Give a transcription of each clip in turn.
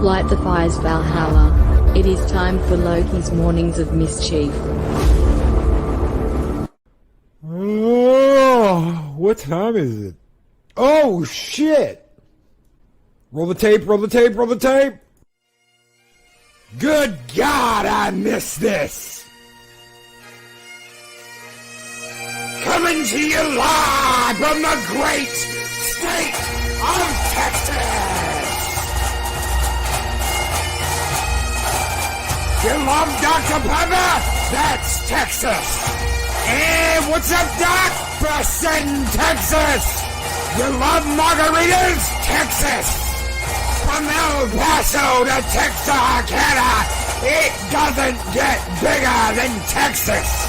Light the fires, Valhalla. It is time for Loki's Mornings of Mischief. Oh, what time is it? Oh, shit! Roll the tape, roll the tape, roll the tape! Good God, I missed this! Coming to you live from the great state of Texas! You love Dr. Pepper? That's Texas! And what's up, Doc? Preston, Texas! You love margaritas? Texas! From El Paso to Texarkana, it doesn't get bigger than Texas!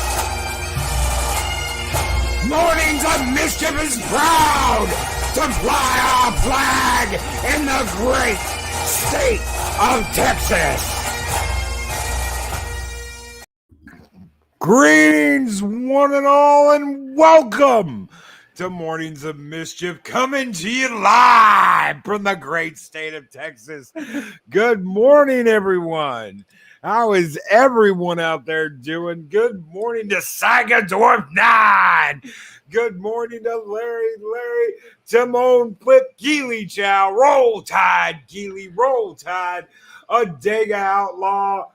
Mornings of Mischief is proud to fly our flag in the great state of Texas! Greetings, one and all, and welcome to Mornings of Mischief, coming to you live from the great state of Texas. Good morning, everyone. How is everyone out there doing? Good morning to Sagadorf 9. Good morning to Larry, Timon, Flip, Geely Chow, Roll Tide, Geely, Roll Tide, Adega Outlaw,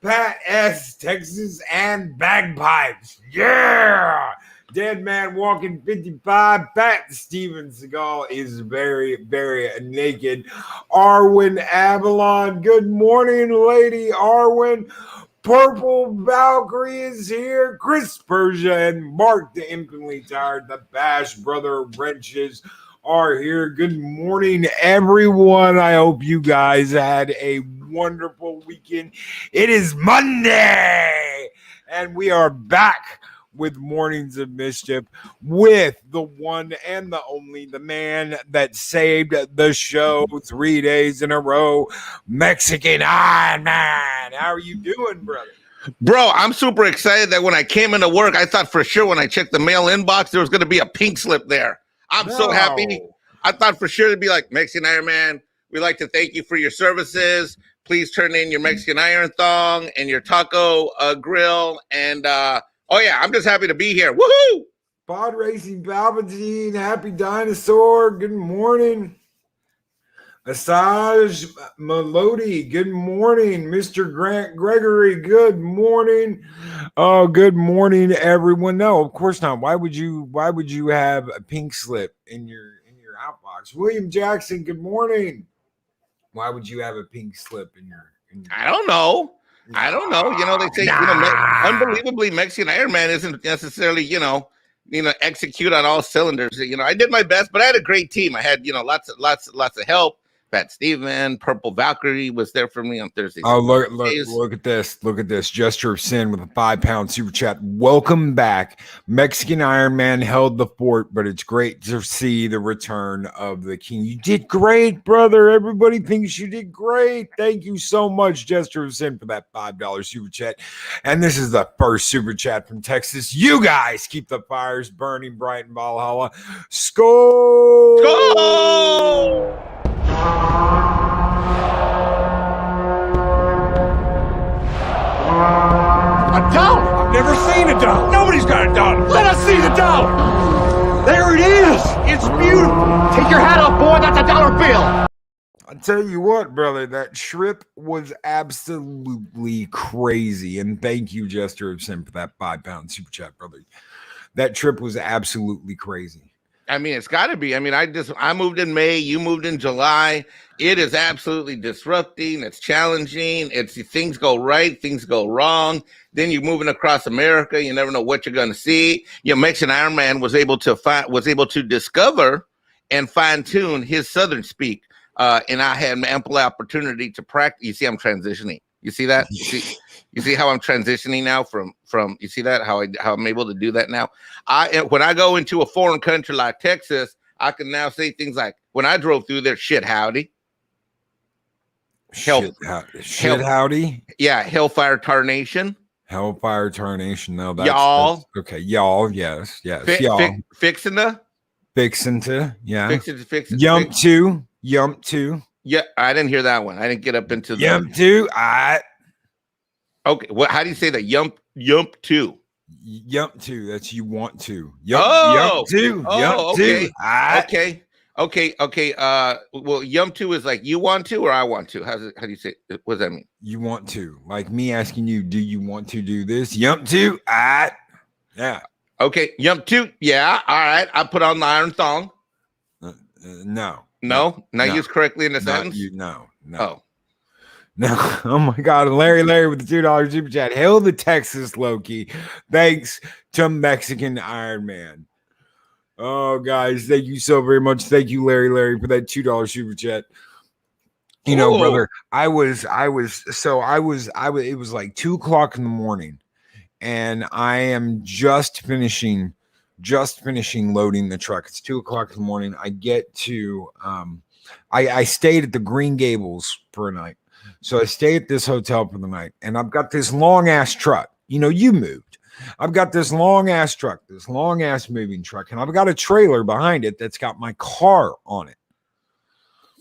Pat S, Texas, and Bagpipes. Yeah! Dead Man Walking 55. Pat Steven Seagal is very, very naked. Arwen Avalon. Good morning, Lady Arwen. Purple Valkyrie is here. Chris Persia and Mark the Infinitely Tired. The Bash Brother Wrenches are here. Good morning, everyone. I hope you guys had a wonderful weekend. It is Monday, and we are back with Mornings of Mischief with the one and the only, the man that saved the show 3 days in a row, Mexican Ironman. How are you doing, brother? Bro, I'm super excited that when I came into work, I thought for sure when I checked the mail inbox, there was going to be a pink slip there. I'm so happy. I thought for sure it'd be like, Mexican Iron Man, we'd like to thank you for your services. Please turn in your Mexican Iron Thong and your taco grill. And, oh, yeah, I'm just happy to be here. Woohoo! Pod Racing Palpatine, Happy Dinosaur, good morning. Asajj Melody, good morning. Mr. Grant Gregory, good morning. Oh, good morning, everyone. No, of course not. Why would you have a pink slip in your outbox? William Jackson, good morning. Why would you have a pink slip in your I don't know. You know, they say, unbelievably, Mexican Iron Man isn't necessarily, execute on all cylinders. I did my best, but I had a great team. I had, lots of help. Pat Steven, Purple Valkyrie was there for me on Thursday. Oh, look at this. Look at this. Gesture of Sin with a 5-pound super chat. Welcome back. Mexican Iron Man held the fort, but it's great to see the return of the king. You did great, brother. Everybody thinks you did great. Thank you so much, Gesture of Sin, for that $5 super chat. And this is the first super chat from Texas. You guys keep the fires burning bright in Valhalla. Skol! Skol! A dollar? I've never seen a dollar. Nobody's got a dollar. Let us see the dollar. There it is. It's beautiful. Take your hat off, boy. That's a dollar bill. I'll tell you what, brother, that trip was absolutely crazy. And thank you, Jester of Sin, for that 5-pound super chat, brother. That trip was absolutely crazy. I mean, it's got to be. I mean, I moved in May. You moved in July. It is absolutely disrupting. It's challenging. It's things go right, things go wrong. Then you're moving across America. You never know what you're going to see. Mexican Iron Man was able to discover and fine tune his Southern speak, and I had an ample opportunity to practice. You see, I'm transitioning. You see that? You see how I'm transitioning now from you see that how I'm able to do that now. When I go into a foreign country like Texas, I can now say things like, when I drove through there, shit howdy. Shit howdy. Yeah, hellfire tarnation. Hellfire tarnation. No, that's y'all. Okay, y'all. Yes, y'all. Fixing to. Yeah. Fixing. Yump to. Yeah, I didn't hear that one. I didn't get up into the. Yump two. I Okay, what? How do you say that? Yump two. Yump two. That's you want to. Yump Oh, two. Yump oh, two. okay, okay. Well, yump two is like you want to or I want to. How do you say? What does that mean? You want to, like me asking you, do you want to do this? Yump two. I yeah. Okay, yump two. Yeah, all right. I put on the iron thong. No. Not no, used correctly in the not sentence. no. Oh. No, oh my God, Larry with the $2 super chat. Hail the Texas Loki. Thanks to Mexican Ironman. Oh, guys, thank you so very much. Thank you, Larry, for that $2 super chat. You know, brother, it was like 2:00 in the morning, and I am just finishing loading the truck. It's 2:00 in the morning. I get to I stayed at the Green Gables for a night. So I stay at this hotel for the night, and I've got this long ass truck. You know, you moved. I've got this long ass truck, this long ass moving truck, and I've got a trailer behind it that's got my car on it.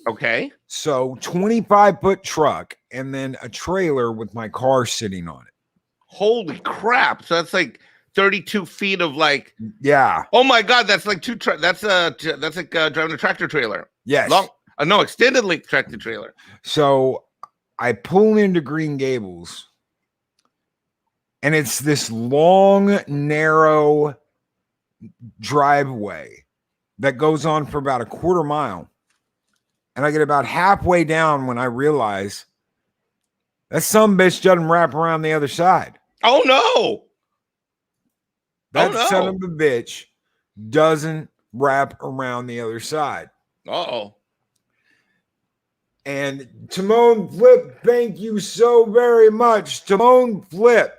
Okay. So 25-foot truck and then a trailer with my car sitting on it. Holy crap. So that's like 32 feet of like, yeah. Oh my God. That's like that's like driving a tractor trailer. Yes. No, extended length tractor trailer. So I pull into Green Gables, and it's this long, narrow driveway that goes on for about a quarter mile. And I get about halfway down when I realize that some bitch doesn't wrap around the other side. Oh no. That son of a bitch doesn't wrap around the other side. Uh-oh. And Timon Flip, thank you so very much. Timon Flip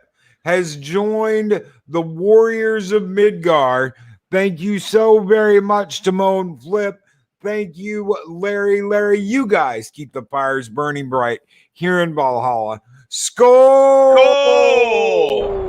has joined the Warriors of Midgard. Thank you so very much, Timon Flip. Thank you, Larry. You guys keep the fires burning bright here in Valhalla. Skål! Skål!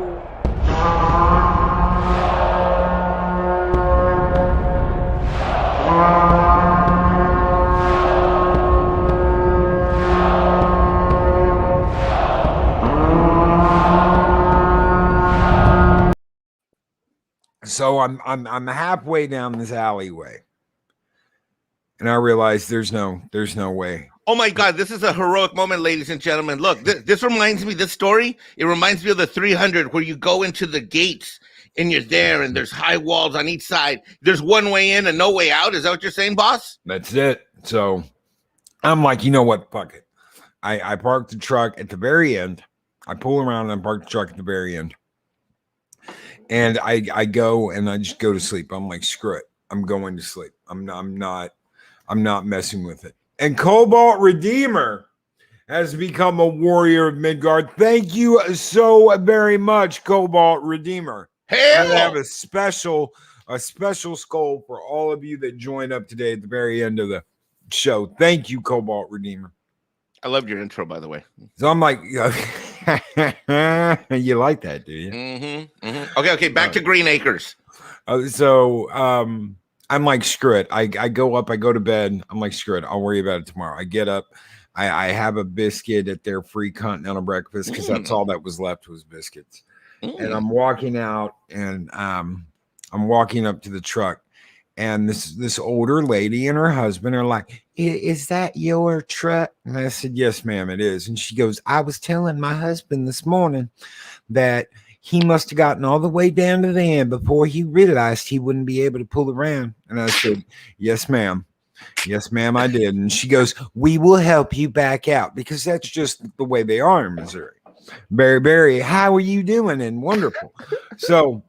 So I'm halfway down this alleyway, and I realize there's no way. Oh my God, this is a heroic moment, ladies and gentlemen. Look, this reminds me, this story, it reminds me of the 300 where you go into the gates and you're there and there's high walls on each side. There's one way in and no way out. Is that what you're saying, boss? That's it. So I'm like, you know what? Fuck it. I parked the truck at the very end. I pull around and I park the truck at the very end. And I go and I just go to sleep. I'm like, screw it. I'm going to sleep. I'm not messing with it. And Cobalt Redeemer has become a warrior of Midgard. Thank you so very much, Cobalt Redeemer. Hell! I have a special skull for all of you that joined up today at the very end of the show. Thank you, Cobalt Redeemer. I loved your intro, by the way. So I'm like, you like that, do you? Mm-hmm, mm-hmm. Okay. Back to Green Acres. I'm like, screw it. I go up, I go to bed. I'm like, screw it. I'll worry about it tomorrow. I get up. I have a biscuit at their free continental breakfast because that's all that was left was biscuits. And I'm walking out and I'm walking up to the truck. And this older lady and her husband are like, is that your truck? And I said, yes, ma'am, it is. And she goes, I was telling my husband this morning that he must have gotten all the way down to the end before he realized he wouldn't be able to pull around. And I said, yes, ma'am. Yes, ma'am, I did. And she goes, we will help you back out because that's just the way they are in Missouri. Barry, how are you doing? And wonderful. So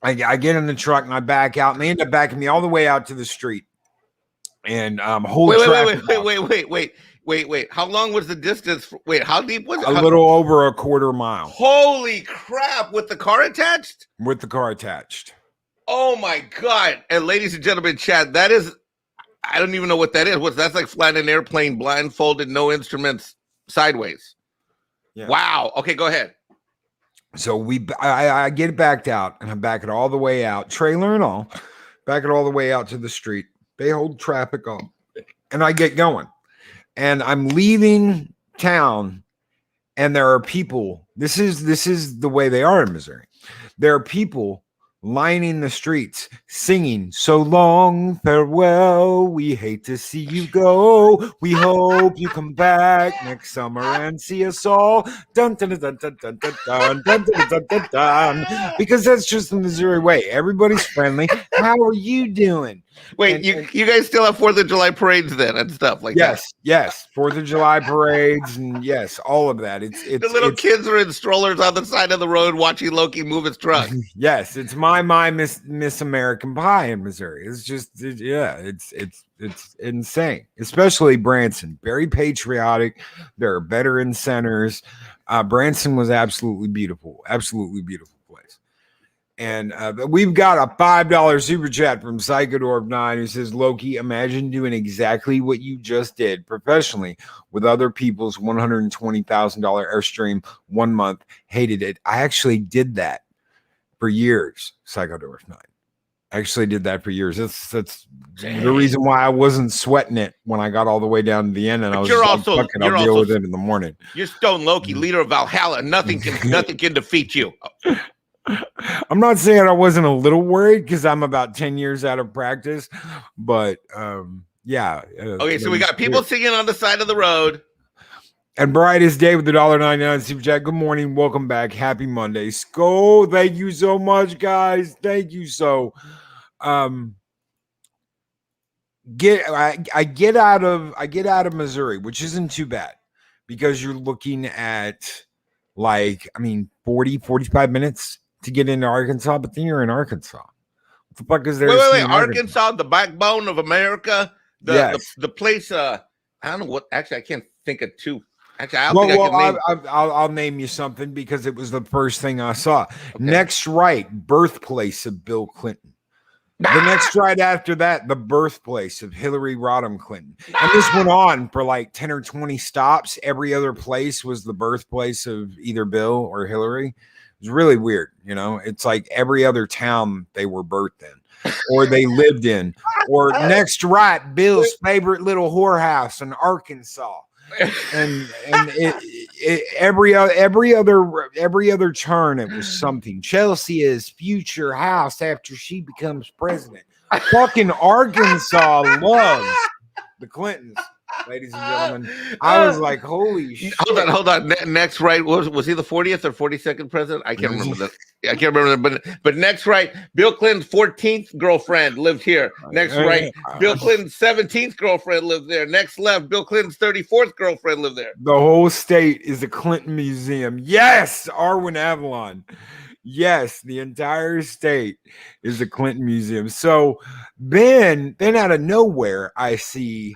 I get in the truck and I back out, and they end up backing me all the way out to the street. And wait. How long was the distance? Wait, how deep was it? A little over a quarter mile. Holy crap! With the car attached? With the car attached. Oh my God! And ladies and gentlemen, chat, that is, I don't even know what that is. That's like flying an airplane blindfolded, no instruments, sideways. Yeah. Wow. Okay, go ahead. So I get it backed out, and I back it all the way out, trailer and all, back it all the way out to the street. They hold traffic on, and I get going. and I'm leaving town, and there are people. This is the way they are in Missouri. There are people lining the streets singing "So long, farewell, we hate to see you go, we hope you come back next summer and see us all," dun dun dun dun dun dun dun dun dun dun dun dun, because that's just the Missouri way. Everybody's friendly. How are you doing? Wait, you guys still have 4th of July parades then and stuff like that? Yes, 4th of July parades, and yes, all of that. It's the little kids are in strollers on the side of the road watching Loki move his truck. Yes, it's my Miss American Pie in Missouri. It's just it's insane, especially Branson. Very patriotic. There are veteran centers. Branson was absolutely beautiful place. And we've got a $5 super chat from Psychodorf9 who says, Loki, imagine doing exactly what you just did professionally with other people's $120,000 Airstream 1 month. Hated it. I actually did that for years, Psychodorf9. I actually did that for years. That's the reason why I wasn't sweating it when I got all the way down to the end. And I was I'll deal with it in the morning. You're Stone Loki, leader of Valhalla. Nothing can defeat you. I'm not saying I wasn't a little worried because I'm about 10 years out of practice, but yeah. Okay, so we got people singing on the side of the road. And brightest day with the $1.99 super chat. Good morning, welcome back, happy Monday. Skull, thank you so much, guys. Thank you so. I get out of Missouri, which isn't too bad because you're looking at 45 minutes to get into Arkansas, but then you're in Arkansas. What the fuck is there? Wait, Arkansas, the backbone of America, the place. I don't know what. Actually, I can't think of two. Actually, I'll name you something because it was the first thing I saw. Okay. Next right, birthplace of Bill Clinton. The next right after that, the birthplace of Hillary Rodham Clinton. And this went on for like 10 or 20 stops. Every other place was the birthplace of either Bill or Hillary. It was really weird. You know, it's like every other town they were birthed in or they lived in. Or next right, Bill's favorite little whorehouse in Arkansas. And every other turn it was something. Chelsea's future house after she becomes president. Fucking Arkansas loves the Clintons, ladies and gentlemen. I was like, holy shit. Hold on. Next right, was he the 40th or 42nd president? I can't remember that. I can't remember that. But next right, Bill Clinton's 14th girlfriend lived here. Next right, Bill Clinton's 17th girlfriend lived there. Next left, Bill Clinton's 34th girlfriend lived there. The whole state is a Clinton museum. Yes, Arwen Avalon. Yes, the entire state is a Clinton museum. So then out of nowhere, I see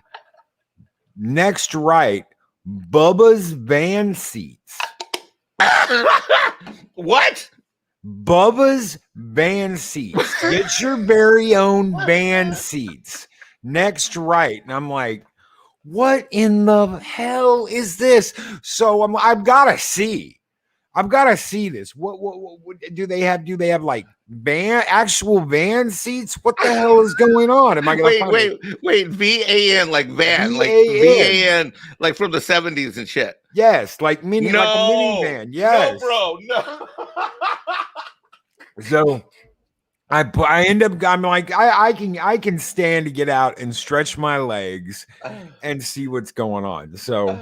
next right, Bubba's van seats. What? Bubba's van seats. Get your very own van seats. Next right. And I'm like, what in the hell is this? So I've got to see this. What do they have? Do they have like actual van seats? What the hell is going on? Am I gonna wait? VAN, like van, like VAN, like from the 70s and shit. Yes, like like a minivan. Yes, no, bro, no. So I end up. I'm like, I can stand to get out and stretch my legs and see what's going on. So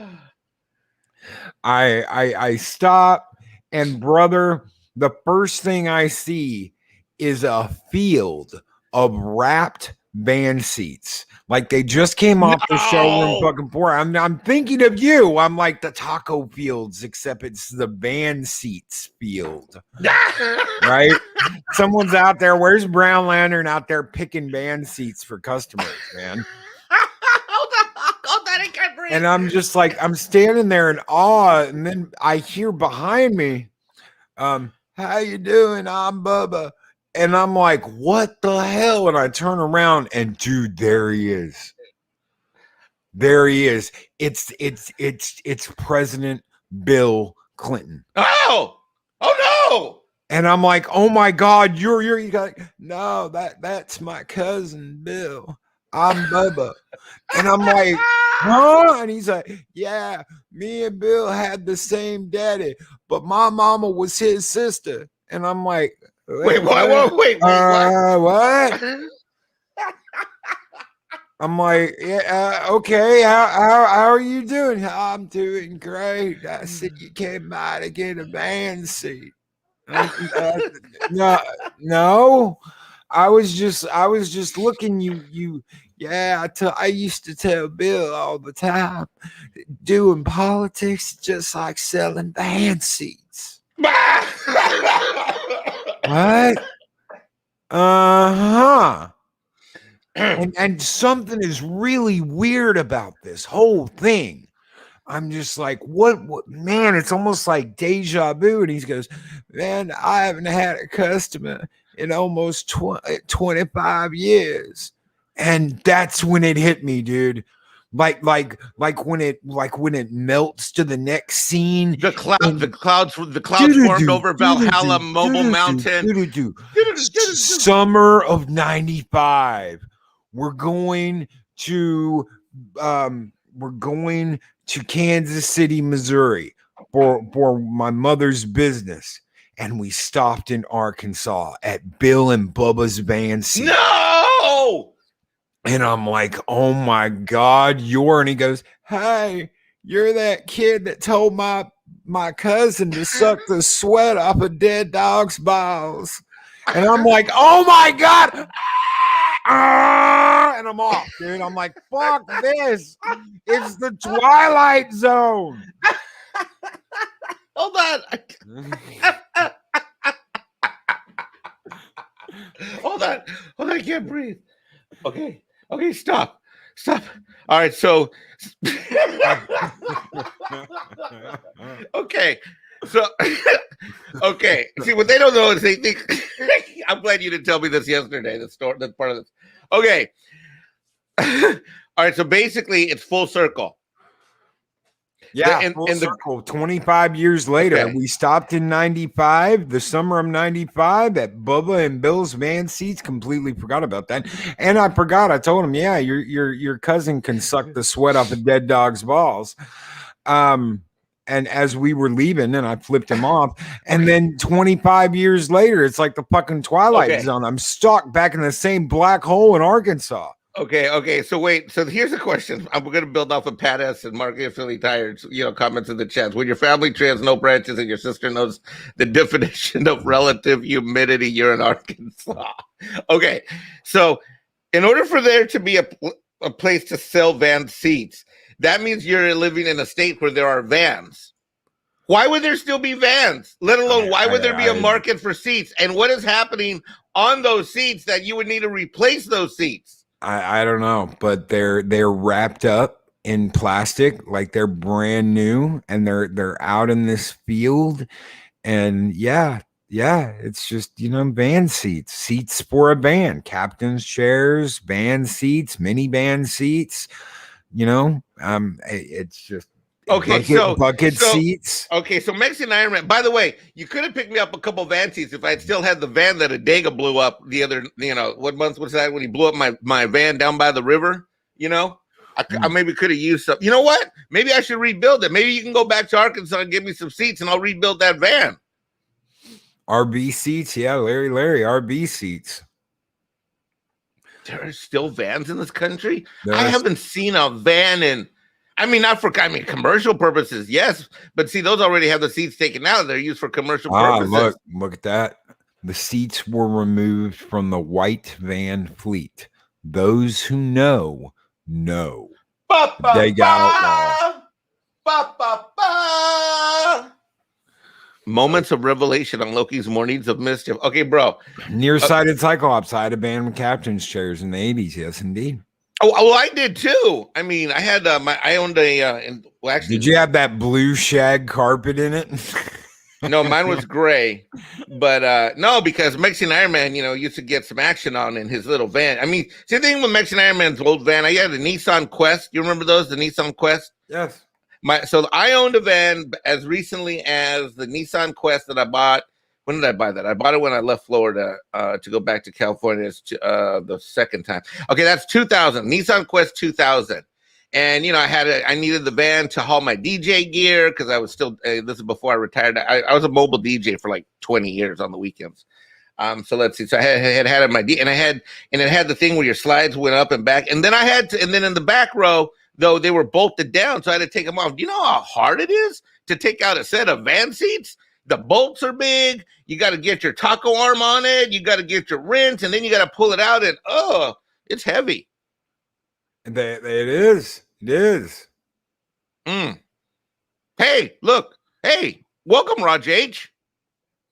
I stop. And brother, the first thing I see is a field of wrapped van seats. Like they just came off the showroom fucking floor. I'm thinking of you. I'm like the taco fields, except it's the van seats field. Right? Someone's out there. Where's Brown Lantern out there picking van seats for customers, man? And I'm just like, I'm standing there in awe, and then I hear behind me, how you doing? I'm Bubba. And I'm like, what the hell? And I turn around and dude, there he is. There he is. It's President Bill Clinton. Oh no. And I'm like, oh my God, you're like, no, that's my cousin Bill. I'm Bubba. And I'm like, huh? And he's like, yeah, me and Bill had the same daddy, but my mama was his sister. And I'm like, Wait, what? Wait, what? What? I'm like, yeah, okay. How are you doing? I'm doing great. I see you came by to get a van seat. No. I was just looking. Yeah. I used to tell Bill all the time, doing politics just like selling van seats. What? Uh-huh. And something is really weird about this whole thing. I'm just like, what, man, it's almost like deja vu. And he goes, man, I haven't had a customer in almost 25 years. And that's when it hit me, dude. Like when it melts to the next scene. The clouds formed over Valhalla Mobile Mountain. Summer of 95. We're going to Kansas City, Missouri for my mother's business. And we stopped in Arkansas at Bill and Bubba's van seat. No! And I'm like, oh my God, and he goes, hey, you're that kid that told my cousin to suck the sweat off a dead dog's balls. And I'm like, oh my God. And I'm off, dude. I'm like, fuck this. It's the Twilight Zone. Hold on. Hold on. I can't breathe. Okay, stop. All right, so okay. See, what they don't know is they think I'm glad you didn't tell me this yesterday. That's part of this. Okay. All right, so basically it's full circle. Yeah, full circle. 25 years later, we stopped in 95, the summer of 95, at Bubba and Bill's van seats. Completely forgot about that, and I told him, yeah, your cousin can suck the sweat off a dead dog's balls. And as we were leaving, and I flipped him off, and then 25 years later, it's like the fucking Twilight Zone. I'm stuck back in the same black hole in Arkansas. Okay. So wait. So here's a question. I'm going to build off of Pat S. and Mark Philly Tired, comments in the chat. When your family tree has no branches and your sister knows the definition of relative humidity, you're in Arkansas. Okay. So in order for there to be a place to sell van seats, that means you're living in a state where there are vans. Why would there still be vans? Let alone, why would there be a market for seats? And what is happening on those seats that you would need to replace those seats? I don't know, but they're wrapped up in plastic like they're brand new, and they're out in this field. And yeah, it's just, van seats for a van, captain's chairs, van seats, minivan seats. It's just bucket seats. Okay, so Mexican Ironman. By the way, you could have picked me up a couple van seats if I had still had the van that Adega blew up the other. What month was that when he blew up my van down by the river? I maybe could have used some. You know what? Maybe I should rebuild it. Maybe you can go back to Arkansas and give me some seats, and I'll rebuild that van. RB seats, yeah, Larry, RB seats. There are still vans in this country. I haven't seen a van in. Not for commercial purposes, yes, but see, those already have the seats taken out. They're used for commercial purposes. Look at that. The seats were removed from the white van fleet. Those who know. They got outlawed. Moments of revelation on Loki's Mornings of Mischief. Okay, bro. Nearsighted Cyclops. I had abandoned captain's chairs in the 80s. Yes, indeed. Oh, well, I did too. I had I owned a. Did you have that blue shag carpet in it? No, mine was gray, but no, because Mexican Ironman, used to get some action on in his little van. Same thing with Mexican Ironman's old van. I had a Nissan Quest. You remember those? The Nissan Quest? Yes. So I owned a van as recently as the Nissan Quest that I bought. When did I buy that? I bought it when I left Florida to go back to California the second time. Okay, that's 2000. Nissan Quest 2000. And I needed the van to haul my DJ gear because I was still. This is before I retired. I was a mobile DJ for like 20 years on the weekends. So let's see. So I had my and it had the thing where your slides went up and back, and then and then in the back row though they were bolted down, so I had to take them off. Do you know how hard it is to take out a set of van seats? The bolts are big. You got to get your taco arm on it. You got to get your wrench, and then you got to pull it out, and it's heavy. It is. It is. Hey, look. Hey, welcome, Raj H.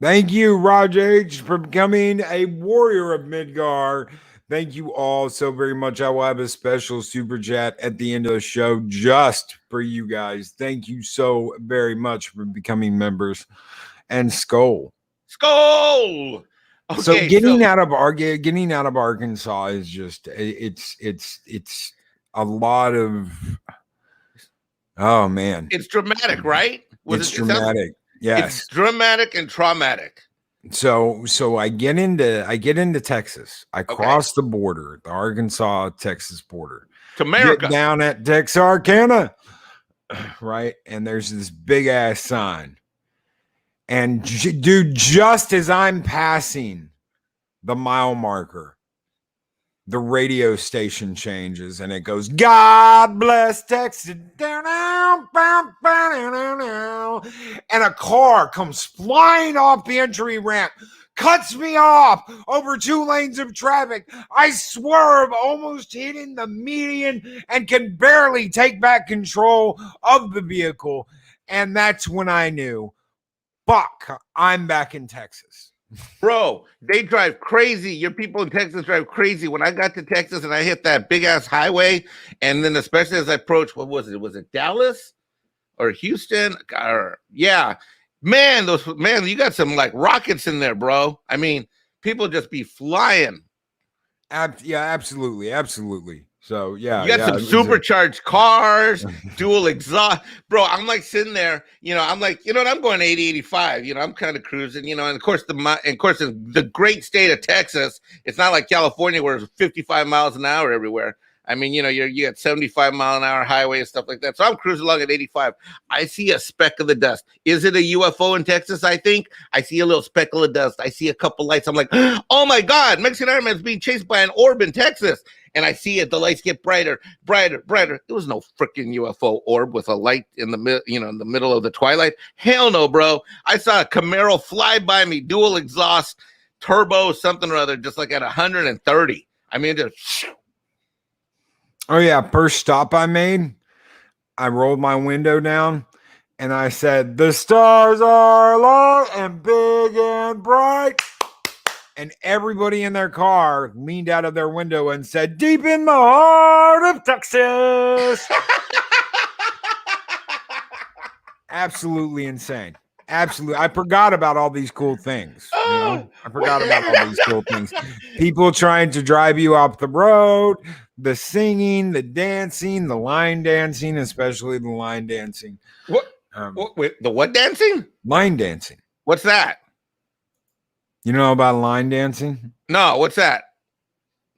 Thank you, Raj H, for becoming a warrior of Midgar. Thank you all so very much. I will have a special super chat at the end of the show just for you guys. Thank you so very much for becoming members. And Skull. Okay, So getting out of Arkansas is just it's a lot of man. It's dramatic, right? It's dramatic. Yes. It's dramatic and traumatic. So I get into Texas. I cross the border, the Arkansas-Texas border. To America. Get down at Texarkana. Right? And there's this big ass sign. And dude, just as I'm passing the mile marker, the radio station changes and it goes, God bless Texas. And a car comes flying off the entry ramp, cuts me off over 2 lanes of traffic. I swerve, almost hitting the median, and can barely take back control of the vehicle. And that's when I knew, fuck, I'm back in Texas. Bro, they drive crazy. Your people in Texas drive crazy. When I got to Texas and I hit that big ass highway, and then especially as I approached, what was it? Was it Dallas or Houston? Man, you got some like rockets in there, bro. I mean, people just be flying. Yeah, absolutely. So yeah, you got some supercharged cars, dual exhaust, bro. I'm like sitting there, I'm like, I'm going 80, 85, I'm kind of cruising, and of course in the great state of Texas, it's not like California where it's 55 miles an hour everywhere. I mean, you got 75-mile-an-hour highway and stuff like that. So I'm cruising along at 85. I see a speck of the dust. Is it a UFO in Texas? I think I see a little speckle of dust. I see a couple lights. I'm like, oh my God, Mexican Ironman is being chased by an orb in Texas. And I see it. The lights get brighter. There was no freaking UFO orb with a light in the in the middle of the twilight. Hell no, bro. I saw a Camaro fly by me, dual exhaust, turbo, something or other, just like at 130. I mean, just. Oh yeah, first stop I made, I rolled my window down and I said, the stars are long and big and bright. And everybody in their car leaned out of their window and said, deep in the heart of Texas. Absolutely insane. Absolutely. I forgot about all these cool things. I forgot about all these cool things. People trying to drive you off the road, the singing, the dancing, the line dancing, especially the line dancing. What? Wait, the what dancing? Line dancing. What's that? You know about line dancing? No, what's that?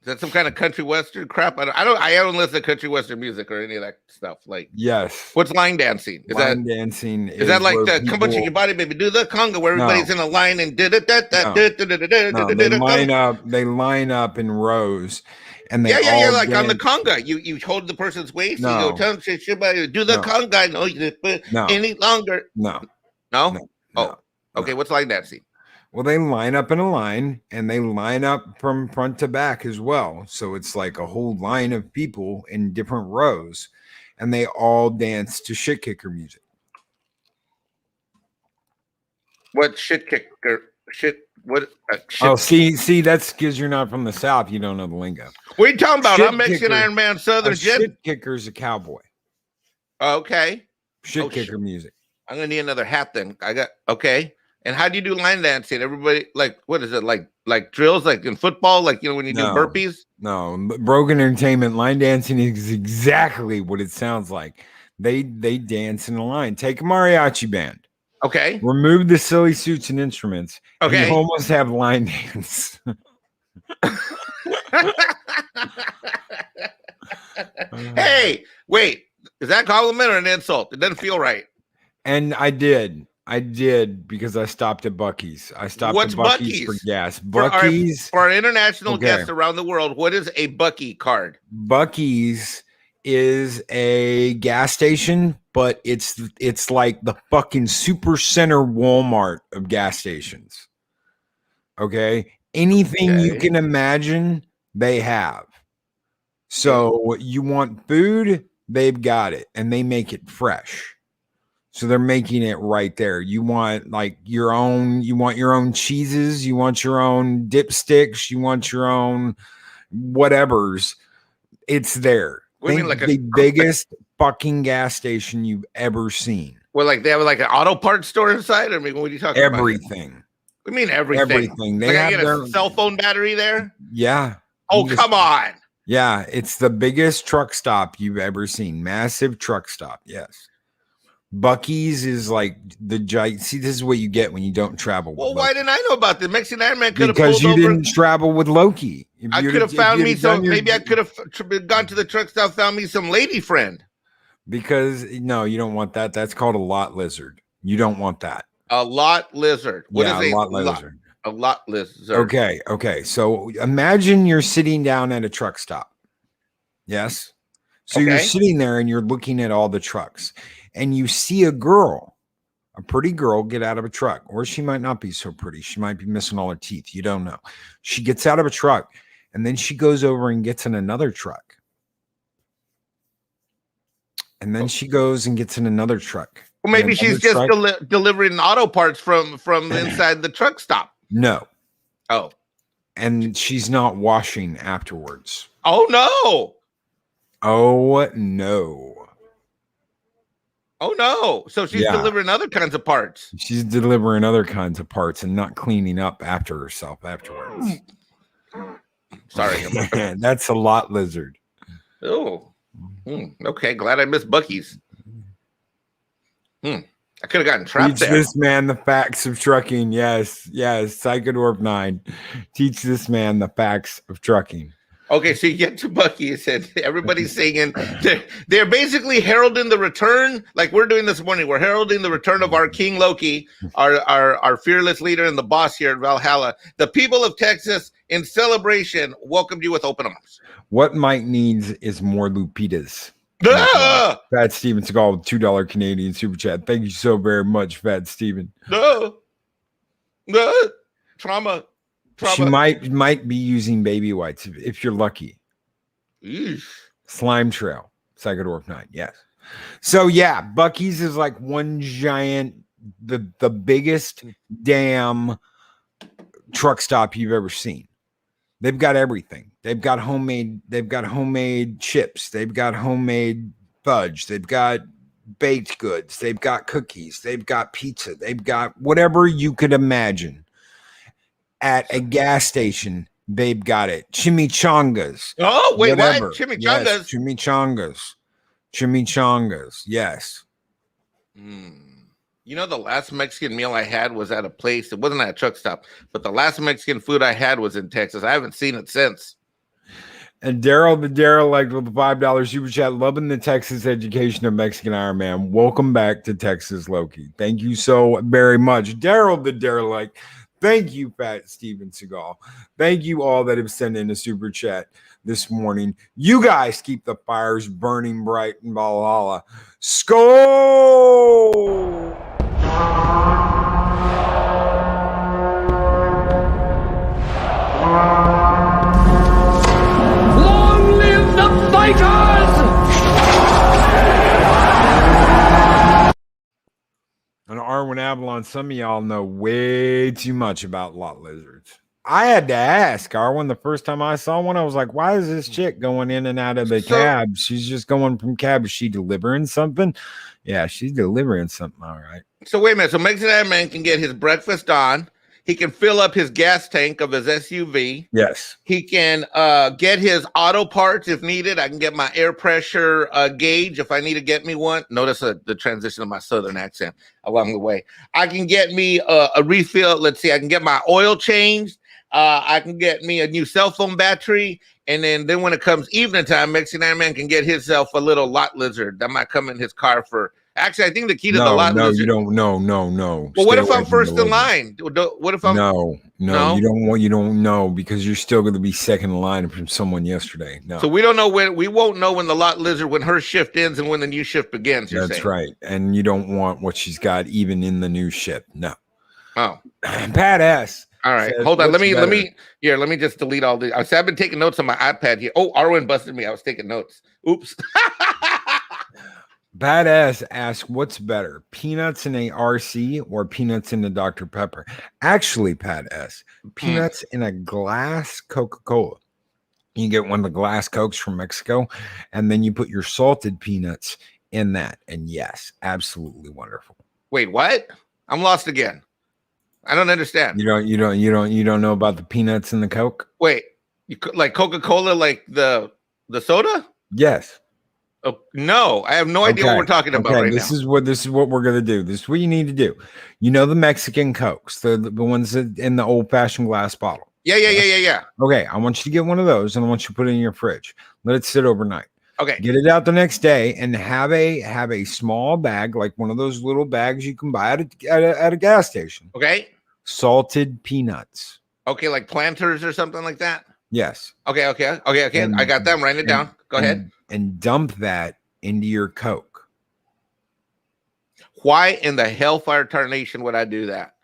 Is that some kind of country western crap? I don't listen to country western music or any of that stuff. Like, yes. What's line dancing? Dancing is that like the come on, shake your body, baby, do the conga where everybody's in a line and they line up in rows. And they like dance. On the conga, you hold the person's waist, you go tell them do the conga, any longer. No. Okay, what's line dancing? Well, they line up in a line and they line up from front to back as well. So it's like a whole line of people in different rows and they all dance to shit kicker music. What shit kicker? Shit. What? See, that's because you're not from the South. You don't know the lingo. What are you talking about? I'm Mexican Ironman Southern shit kicker's a cowboy. Okay. Shit kicker music. I'm going to need another hat then. Okay. And how do you do line dancing? Everybody, like, what is it? Like drills, like in football, like, when you do burpees? No, Broken Entertainment line dancing is exactly what it sounds like. They dance in a line. Take a mariachi band. Okay. Remove the silly suits and instruments. Okay. And you almost have line dance. Hey, wait. Is that a compliment or an insult? It doesn't feel right. And I did because I stopped at Buc-ee's. I stopped What's at Buc-ee's for Buc-ee's? gas. For Buc-ee's. our international Okay. guests around the world, what is a Buc-ee card? Buc-ee's is a gas station, but it's like the fucking super center Walmart of gas stations. Okay. Anything you can imagine, they have. So you want food, they've got it, and they make it fresh. So they're making it right there. You want like your own cheeses, you want your own dipsticks, you want your own whatever's. It's there. What do you mean, like the biggest fucking gas station you've ever seen. Well, like they have like an auto parts store inside? I mean, what are you talking about? Everything. What do you mean everything? Everything. They like have I get a cell phone battery there? Yeah. Oh, come on. Yeah, it's the biggest truck stop you've ever seen. Massive truck stop. Yes. Buc-ee's is like the giant. See, this is what you get when you don't travel. Well, why didn't I know about this? Mexican Ironman could have because pulled you over. didn't travel with Loki. I could have found me some. Maybe I could have gone to the truck stop, found me some lady friend. Because no, you don't want that. That's called a lot lizard. You don't want that. A lot lizard. What is a lot lizard? A lot lizard. Okay. So imagine you're sitting down at a truck stop. Yes. So you're sitting there and you're looking at all the trucks, and you see a pretty girl get out of a truck, or she might not be so pretty. She might be missing all her teeth. You don't know. She gets out of a truck, and then she goes over and gets in another truck. And then she goes and gets in another truck. Well, maybe she's just delivering auto parts from inside the truck stop. No. Oh. And she's not washing afterwards. Oh, no. Oh, no. Oh, no. So she's delivering other kinds of parts. She's delivering other kinds of parts and not cleaning up after herself afterwards. Sorry. That's a lot lizard. Oh. Okay. Glad I missed Buc-ee's. I could have gotten trapped there. Teach this man the facts of trucking. Yes. Psychodorf 9. Teach this man the facts of trucking. Okay, so you get to Buc-ee's and everybody's singing. They're basically heralding the return, like we're doing this morning. We're heralding the return of our King Loki, our fearless leader and the boss here at Valhalla. The people of Texas, in celebration, welcomed you with open arms. What Mike needs is more Lupitas. Fat Steven Seagal with $2 Canadian super chat. Thank you so very much, Fat Steven. Trauma. She might be using baby wipes if you're lucky. Eesh. Slime Trail, Psychodorf 9. Yes. So yeah, Buc-ee's is like one giant, the biggest damn truck stop you've ever seen. They've got everything. They've got homemade chips. They've got homemade fudge. They've got baked goods. They've got cookies. They've got pizza. They've got whatever you could imagine. At a gas station, they've got it. Chimichangas. Oh, wait, whatever. What? Chimichangas? Yes, chimichangas. Yes. You know, the last Mexican meal I had was at a place. It wasn't at a truck stop, but the last Mexican food I had was in Texas. I haven't seen it since. And Daryl, like with the $5 super chat, loving the Texas education of Mexican Ironman. Welcome back to Texas, Loki. Thank you so very much. Daryl, like, thank you, Fat Steven Seagal. Thank you all that have sent in a super chat this morning. You guys keep the fires burning bright in Valhalla. Skol! Long live the fighters! And Arwen Avalon, some of y'all know way too much about lot lizards. I had to ask Arwen the first time I saw one. I was like, why is this chick going in and out of the cab? She's just going from cab. Is she delivering something? Yeah, she's delivering something. All right. So wait a minute. So Mexican Man can get his breakfast on. He can fill up his gas tank of his SUV. Yes. He can get his auto parts if needed. I can get my air pressure gauge if I need to get me one. Notice the transition of my southern accent along the way. I can get me a refill. Let's see. I can get my oil changed. I can get me a new cell phone battery. And then when it comes evening time, Mexican Iron Man can get himself a little lot lizard that might come in his car for. Actually, I think the key to the lot lizard. You don't. No. Well, what if I'm first in line? What if I'm no? You don't want. You don't know because you're still going to be second in line from someone yesterday. No. So we don't know when. We won't know when the lot lizard when her shift ends and when the new shift begins. That's right. And you don't want what she's got even in the new shift. No. Oh, badass. All right, hold on. Let me just delete all the. I've been taking notes on my iPad here. Oh, Arwen busted me. I was taking notes. Oops. Badass asks, what's better, peanuts in a RC or peanuts in a Dr. Pepper? Actually, Pat S, peanuts in a glass Coca-Cola. You get one of the glass Cokes from Mexico, and then you put your salted peanuts in that. And yes, absolutely wonderful. Wait, what? I'm lost again. I don't understand. You don't know about the peanuts in the Coke? Wait, like Coca-Cola, like the soda? Yes. Oh, no, I have no idea what we're talking about right now. This is what we're gonna do. This is what you need to do. You know the Mexican Cokes, the ones that in the old-fashioned glass bottle. Yeah. Okay, I want you to get one of those, and I want you to put it in your fridge. Let it sit overnight. Okay. Get it out the next day, and have a small bag, like one of those little bags you can buy at a gas station. Okay. Salted peanuts. Okay, like Planters or something like that. Yes. Okay. And, I got them. Write it down. Go ahead. And dump that into your Coke. Why in the hellfire tarnation would I do that?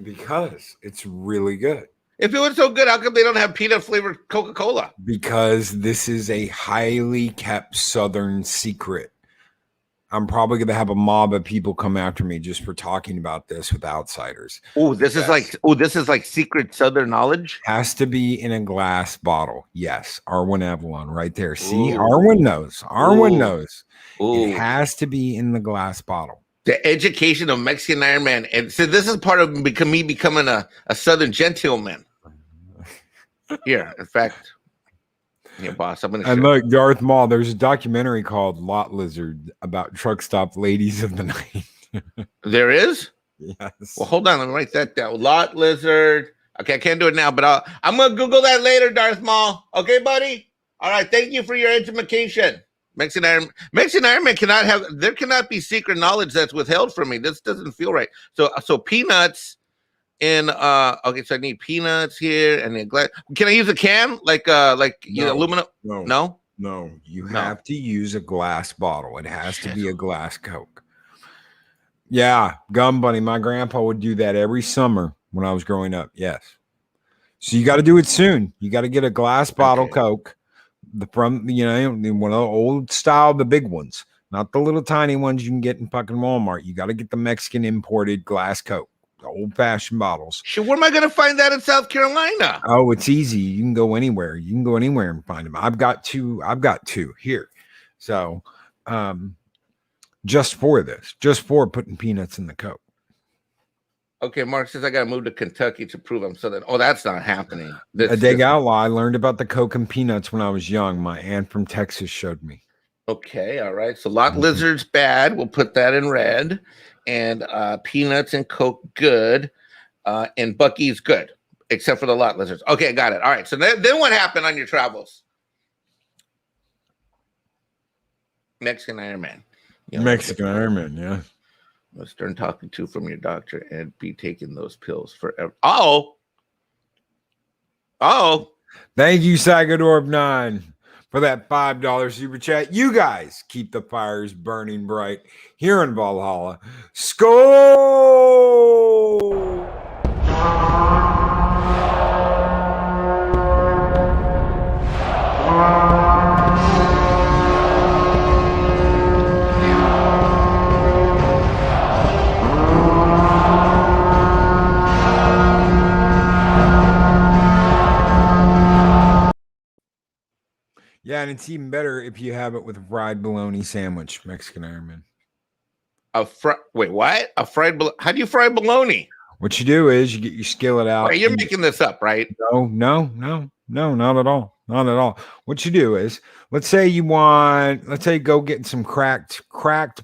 Because it's really good. If it was so good, how come they don't have peanut flavored Coca-Cola? Because this is a highly kept Southern secret. I'm probably going to have a mob of people come after me just for talking about this with outsiders. Oh, this is like secret Southern knowledge. Has to be in a glass bottle. Yes, Arwen Avalon right there. See, Arwen knows. Arwen knows. It has to be in the glass bottle. The education of Mexican Iron Man, and so this is part of me becoming a Southern gentleman. Here, in fact. Yeah, boss. I'm gonna. And look, Darth Maul. There's a documentary called "Lot Lizard" about truck stop ladies of the night. There is. Yes. Well, hold on. Let me write that down. Lot Lizard. Okay, I can't do it now, but I'm gonna Google that later, Darth Maul. Okay, buddy. All right. Thank you for your education. Mexican Iron Man cannot have. There cannot be secret knowledge that's withheld from me. This doesn't feel right. So peanuts. Okay, so I need peanuts here and then glass. Can I use a can like aluminum? No. You have to use a glass bottle. It has to be a glass Coke. Yeah, Gum Bunny. My grandpa would do that every summer when I was growing up. Yes. So you got to do it soon. You got to get a glass bottle Coke from one of the old style, the big ones, not the little tiny ones you can get in fucking Walmart. You got to get the Mexican imported glass Coke. Old-fashioned bottles. Sure, where am I going to find that in South Carolina? Oh, it's easy. You can go anywhere. And find them. I've got two here. So, just for putting peanuts in the Coke. Okay, Mark says I got to move to Kentucky to prove I'm Southern. Oh, that's not happening. A Dig Outlaw. I learned about the Coke and peanuts when I was young. My aunt from Texas showed me. Okay, all right. So lot lizard's bad. We'll put that in red. And peanuts and Coke good, and Bucky's good, except for the lot lizards. Okay, got it. All right. So then what happened on your travels? Mexican Iron Man. Mexican Iron Man, yeah. A stern talking to from your doctor and be taking those pills forever. Oh. Thank you, Sagadorb9, for that $5 super chat. You guys keep the fires burning bright here in Valhalla. Skål! Yeah, and it's even better if you have it with a fried bologna sandwich, Mexican Iron Man. Wait, what? How do you fry bologna? What you do is you get your skillet out. Wait, you're making this up, right? No, not at all. Not at all. What you do is, let's say you go get some cracked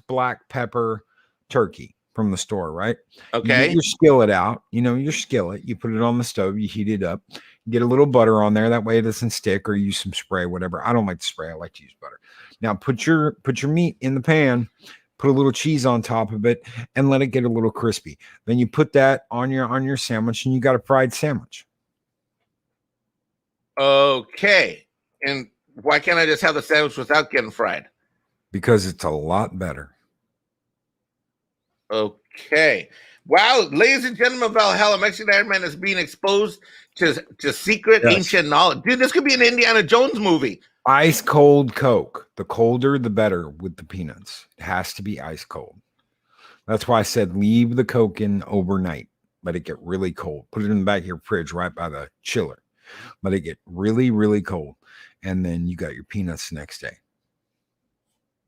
black pepper turkey from the store, right? Okay. You get your skillet out, your skillet, you put it on the stove, you heat it up, Get a little butter on there. That way it doesn't stick, or use some spray, whatever. I don't like to spray. I like to use butter. Now put your meat in the pan, put a little cheese on top of it, and let it get a little crispy. Then you put that on your sandwich, and you got a fried sandwich. Okay. And why can't I just have the sandwich without getting fried? Because it's a lot better. Okay. Wow, ladies and gentlemen, Valhalla, Mexican Ironman is being exposed to secret ancient knowledge. Dude, this could be an Indiana Jones movie. Ice cold Coke. The colder, the better with the peanuts. It has to be ice cold. That's why I said leave the Coke in overnight. Let it get really cold. Put it in the back of your fridge right by the chiller. Let it get really, really cold. And then you got your peanuts the next day.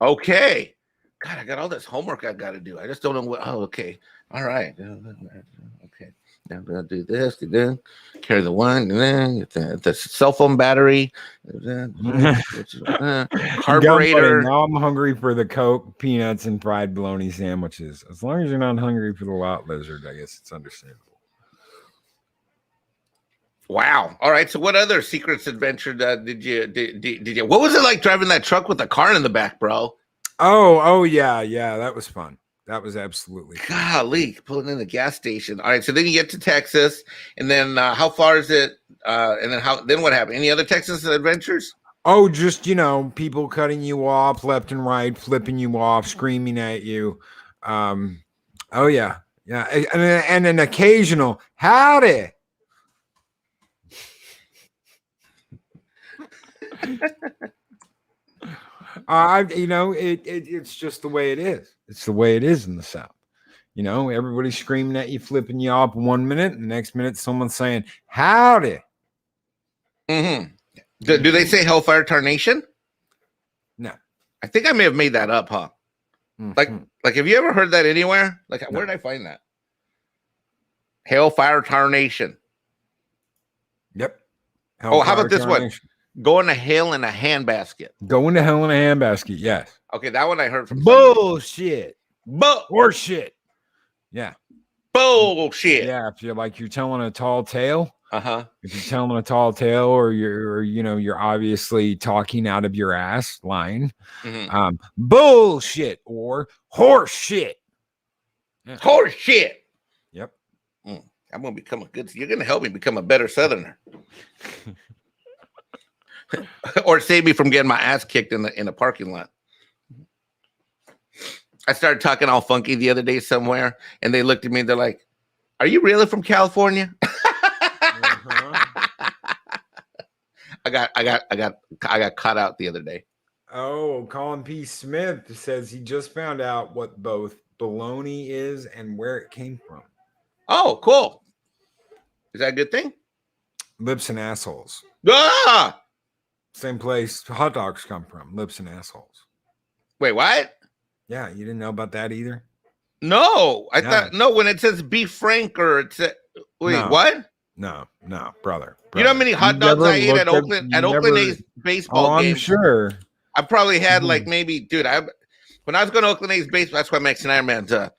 Okay. God, I got all this homework I got to do. I just don't know what. Oh, okay. All right. Okay. Now I'm going to do this. Then carry the one. And then the cell phone battery. Carburetor. Now I'm hungry for the Coke, peanuts, and fried bologna sandwiches. As long as you're not hungry for the lot lizard, I guess it's understandable. Wow. All right. So what other secrets adventure did you what was it like driving that truck with the car in the back, bro? Oh yeah. That was fun. That was absolutely fun. Golly, pulling in the gas station. All right. So then you get to Texas, and then how far is it? And then what happened? Any other Texas adventures? Oh, just, people cutting you off left and right, flipping you off, screaming at you. Oh yeah. Yeah. And an occasional howdy. It's just the way it is. It's the way it is in the South. Everybody's screaming at you, flipping you off 1 minute, and the next minute someone's saying howdy. Mm-hmm. Do they say hellfire tarnation? No. I think I may have made that up, huh? Mm-hmm. Like have you ever heard that anywhere? Like, where did I find that? Hellfire tarnation. Yep. Hellfire how about this tarnation. One? Going to hell in a handbasket. Going to hell in a handbasket, yes. Okay, that one I heard from bullshit. Horseshit. Yeah. Bullshit. Yeah, if you're telling a tall tale. Uh-huh. If you're telling a tall tale, or you're obviously talking out of your ass, lying. Mm-hmm. Bullshit or horse shit. Yeah. Horse shit. Yep. I'm gonna become you're gonna help me become a better Southerner. Or save me from getting my ass kicked in the parking lot. I started talking all funky the other day somewhere, and they looked at me and they're like, "Are you really from California?" I got caught out the other day. Oh, Colin P. Smith says he just found out what both bologna is and where it came from. Oh, cool. Is that a good thing? Lips and assholes. Ah! Same place hot dogs come from. Lips and assholes. Wait, what? Yeah, you didn't know about that either? No, I thought when it says beef frank or it's what? No, brother. You know how many hot dogs I ate at Oakland A's baseball game? I'm sure. I probably had like maybe, dude. When I was going to Oakland A's baseball, that's why Mexican Ironman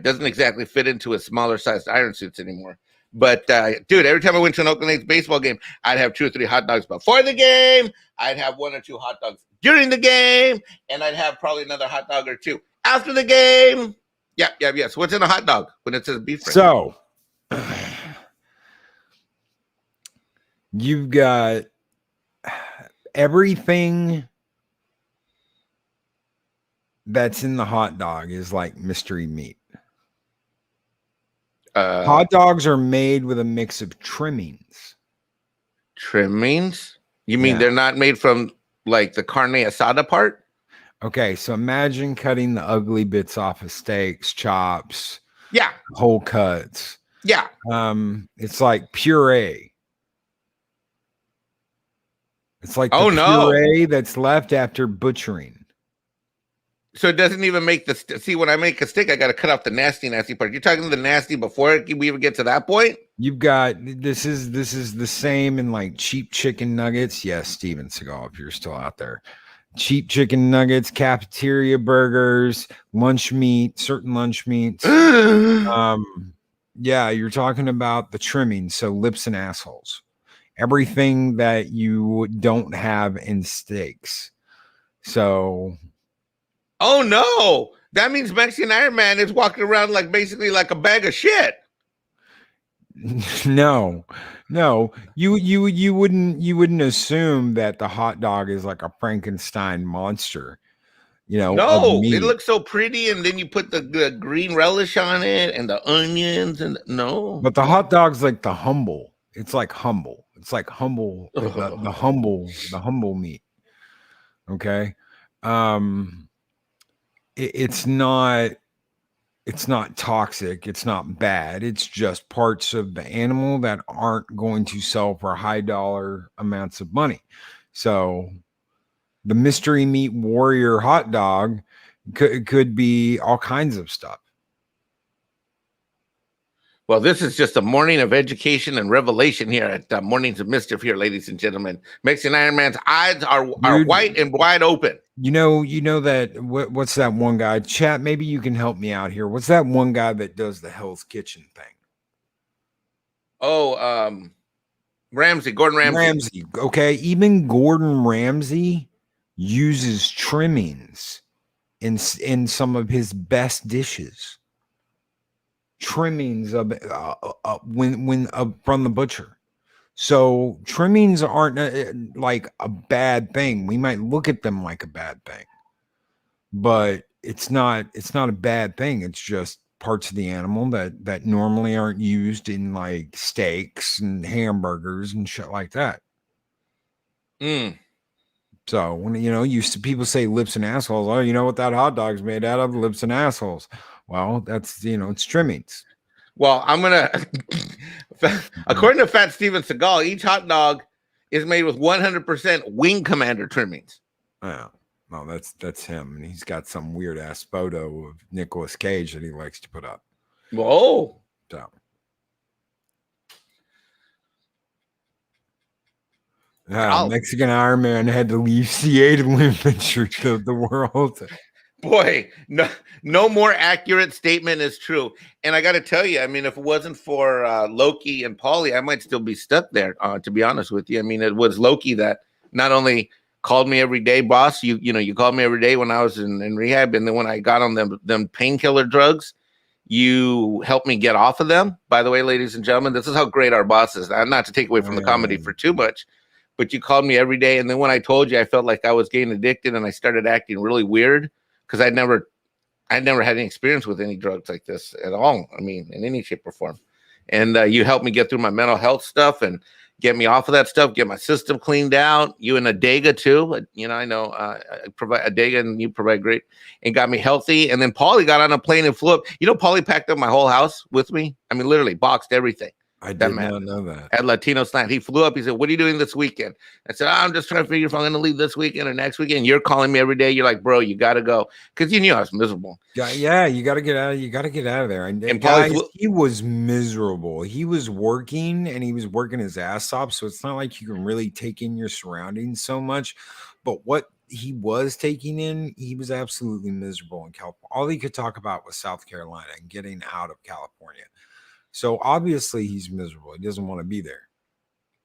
doesn't exactly fit into his smaller sized iron suits anymore. But dude, every time I went to an Oakland A's baseball game, I'd have 2 or 3 hot dogs before the game. I'd have 1 or 2 hot dogs during the game, and I'd have probably another hot dog or 2 after the game. Yeah. So what's in a hot dog when it says beef frank? So you've got everything that's in the hot dog is like mystery meat. Hot dogs are made with a mix of trimmings. Trimmings? You mean they're not made from like the carne asada part? Okay, so imagine cutting the ugly bits off of steaks, chops, yeah, whole cuts. Yeah. It's like puree. It's like puree that's left after butchering. So it doesn't even make see, when I make a steak, I got to cut off the nasty part. You're talking the nasty before we even get to that point? You've got, this is the same in like cheap chicken nuggets. Yes, Steven Seagal, if you're still out there. Cheap chicken nuggets, cafeteria burgers, lunch meat, certain lunch meats. Yeah, you're talking about the trimming. So lips and assholes. everything that you don't have in steaks. So, Oh no, that means Mexican Iron Man is walking around like basically like a bag of shit. no, you wouldn't assume that the hot dog is like a Frankenstein monster, of No, it meat. looks so pretty, and then you put the green relish on it and the onions, and no. But the hot dog's like the humble. It's like humble. It's like humble, the humble meat. Okay. Um, it's not toxic, it's not bad, it's just parts of the animal that aren't going to sell for high dollar amounts of money. So the mystery meat warrior hot dog could be all kinds of stuff. Well, this is just a morning of education and revelation here at Mornings of Mischief here, ladies and gentlemen. Mexican Iron Man's eyes are white and wide open. You know that what's that one guy? Chat, maybe you can help me out here. What's that one guy that does the Hell's Kitchen thing? Oh, Gordon Ramsay. Okay, even Gordon Ramsay uses trimmings in some of his best dishes. Trimmings of when from the butcher. So trimmings aren't like a bad thing. We might look at them like a bad thing, but it's not a bad thing. It's just parts of the animal that normally aren't used in like steaks and hamburgers and shit like that. So when people say lips and assholes, oh, you know what that hot dog's made out of? Lips and assholes. Well, that's it's trimmings. Well, I'm gonna according to Fat Steven Seagal, each hot dog is made with 100% Wing Commander trimmings. Yeah. No, that's him, and he's got some weird ass photo of Nicolas Cage that he likes to put up. Whoa. So Mexican Iron Man had to leave CA to live the world. Boy, no more accurate statement is true. And I got to tell you, I mean, if it wasn't for Loki and Paulie, I might still be stuck there, to be honest with you. I mean, it was Loki that not only called me every day, boss, you called me every day when I was in rehab. And then when I got on them painkiller drugs, you helped me get off of them. By the way, ladies and gentlemen, this is how great our boss is. Not to take away from the comedy for too much, but you called me every day. And then when I told you, I felt like I was getting addicted and I started acting really weird. Because I'd never had any experience with any drugs like this at all. I mean, in any shape or form. And you helped me get through my mental health stuff and get me off of that stuff, get my system cleaned out. You and Adega too. I know I provide Adega and you provide great and got me healthy. And then Paulie got on a plane and flew up. Paulie packed up my whole house with me. I mean, literally boxed everything. I did not know that. At Latino Slant. He flew up. He said, what are you doing this weekend? I said, I'm just trying to figure if I'm going to leave this weekend or next weekend. You're calling me every day. You're like, bro, you got to go. Because you knew I was miserable. Yeah, you got to get out. You got to get out of there. And guys, he was miserable. He was working and he was working his ass off. So it's not like you can really take in your surroundings so much. But what he was taking in, he was absolutely miserable in California. All he could talk about was South Carolina and getting out of California. So obviously he's miserable. He doesn't want to be there.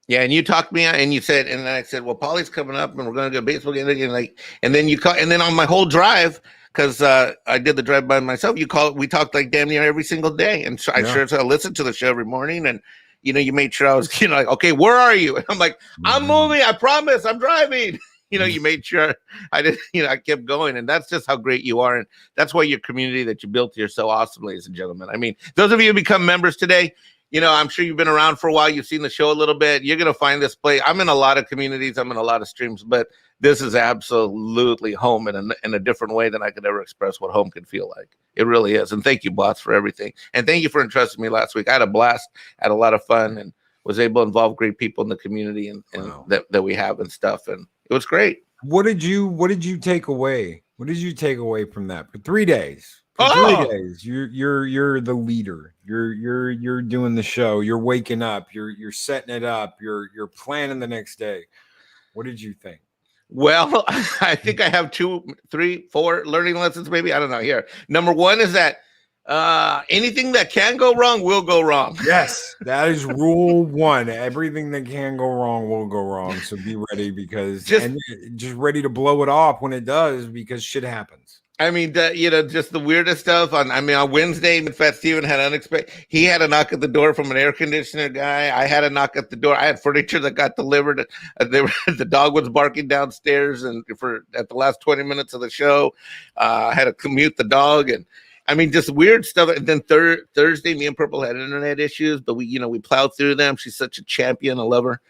Yeah, and you talked me out, and you said, and I said, well, Paulie's coming up, and we're going to go baseball game, and then you call, and then on my whole drive, because I did the drive by myself, we talked like damn near every single day, and so I listened to the show every morning, and you made sure I was, like, okay, where are you? And I'm like, I'm moving, I promise, I'm driving. You made sure I did, I kept going. And that's just how great you are. And that's why your community that you built here is so awesome, ladies and gentlemen. I mean, those of you who become members today, I'm sure you've been around for a while. You've seen the show a little bit. You're going to find this place. I'm in a lot of communities. I'm in a lot of streams, but this is absolutely home in a different way than I could ever express what home could feel like. It really is. And thank you, boss, for everything. And thank you for entrusting me last week. I had a blast, had a lot of fun, and was able to involve great people in the community and wow. that we have and stuff. And it was great. What did you take away? What did you take away from that? For 3 days. For 3 days, you're the leader. You're doing the show. You're waking up. You're setting it up. You're planning the next day. What did you think? Well, I think I have 2, 3, 4 learning lessons. Maybe I don't know. Here, number one is that Anything that can go wrong will go wrong. Yes, that is rule one. Everything that can go wrong will go wrong. So be ready because just ready to blow it off when it does because shit happens. I mean, just the weirdest stuff. On Wednesday, Fat Steven had unexpected. He had a knock at the door from an air conditioner guy. I had a knock at the door. I had furniture that got delivered. The dog was barking downstairs, and at the last 20 minutes of the show, I had to commute the dog, and I mean, just weird stuff. And then Thursday, me and Purple had internet issues, but we plowed through them. She's such a champion. I love her